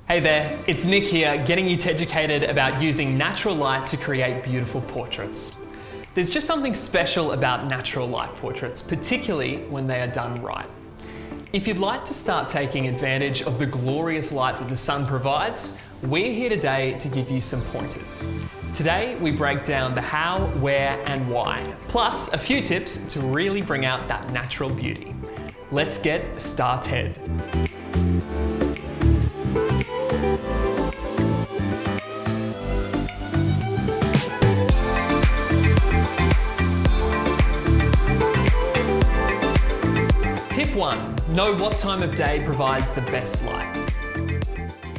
Hey there, it's Nick here, getting you educated about using natural light to create beautiful portraits. There's just something special about natural light portraits, particularly when they are done right. If you'd like to start taking advantage of the glorious light that the sun provides, we're here today to give you some pointers. Today, we break down the how, where, and why, plus a few tips to really bring out that natural beauty. Let's get started. Tip 1. Know what time of day provides the best light.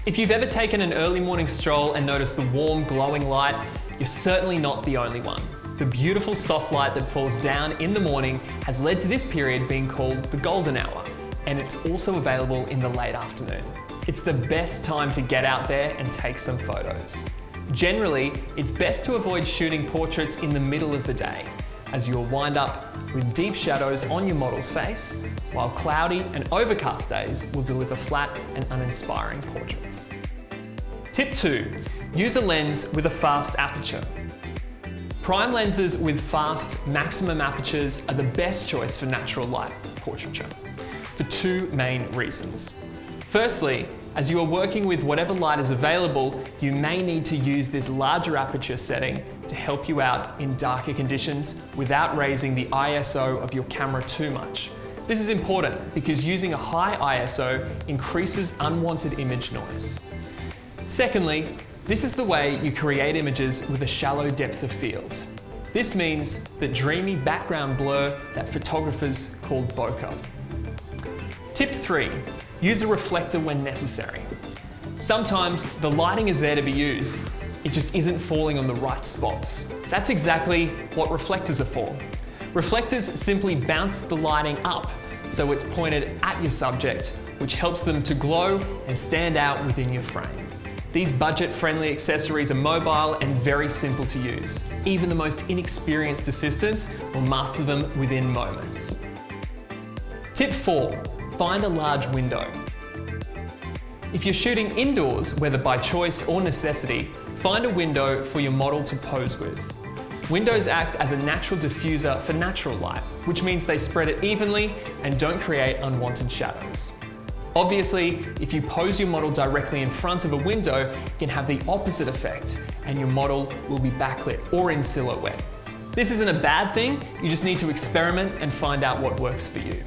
If you've ever taken an early morning stroll and noticed the warm, glowing light, you're certainly not the only one. The beautiful soft light that falls down in the morning has led to this period being called the golden hour, and it's also available in the late afternoon. It's the best time to get out there and take some photos. Generally, it's best to avoid shooting portraits in the middle of the day, as you'll wind up with deep shadows on your model's face, while cloudy and overcast days will deliver flat and uninspiring portraits. Tip 2. Use a lens with a fast aperture. Prime lenses with fast maximum apertures are the best choice for natural light portraiture, for two main reasons. Firstly, as you are working with whatever light is available, you may need to use this larger aperture setting to help you out in darker conditions without raising the ISO of your camera too much. This is important because using a high ISO increases unwanted image noise. Secondly, this is the way you create images with a shallow depth of field. This means the dreamy background blur that photographers call bokeh. Tip 3. Use a reflector when necessary. Sometimes the lighting is there to be used, it just isn't falling on the right spots. That's exactly what reflectors are for. Reflectors simply bounce the lighting up so it's pointed at your subject, which helps them to glow and stand out within your frame. These budget-friendly accessories are mobile and very simple to use. Even the most inexperienced assistants will master them within moments. Tip 4. Find a large window. If you're shooting indoors, whether by choice or necessity, find a window for your model to pose with. Windows act as a natural diffuser for natural light, which means they spread it evenly and don't create unwanted shadows. Obviously, if you pose your model directly in front of a window, it can have the opposite effect and your model will be backlit or in silhouette. This isn't a bad thing, you just need to experiment and find out what works for you.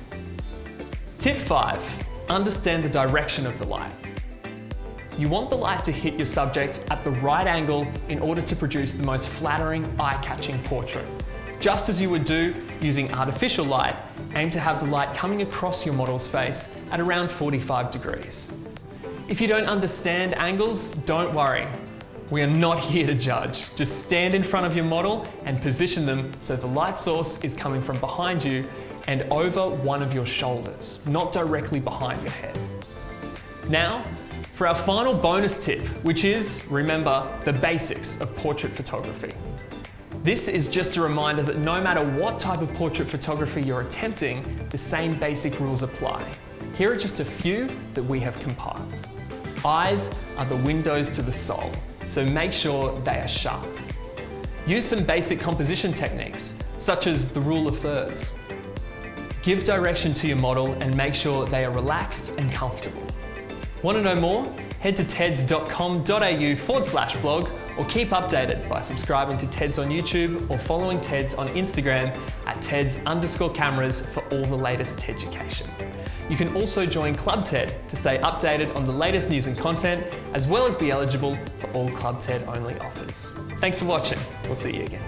Tip 5. Understand the direction of the light. You want the light to hit your subject at the right angle in order to produce the most flattering, eye-catching portrait. Just as you would do using artificial light, aim to have the light coming across your model's face at around 45 degrees. If you don't understand angles, don't worry. We are not here to judge. Just stand in front of your model and position them so the light source is coming from behind you and over one of your shoulders, not directly behind your head. Now, for our final bonus tip, which is, remember, the basics of portrait photography. This is just a reminder that no matter what type of portrait photography you're attempting, the same basic rules apply. Here are just a few that we have compiled. Eyes are the windows to the soul, so make sure they are sharp. Use some basic composition techniques, such as the rule of thirds. Give direction to your model and make sure they are relaxed and comfortable. Want to know more? Head to teds.com.au/blog or keep updated by subscribing to TEDS on YouTube or following TEDS on Instagram at TEDS_cameras for all the latest TEDucation. You can also join Club TED to stay updated on the latest news and content, as well as be eligible for all Club TED only offers. Thanks for watching. We'll see you again.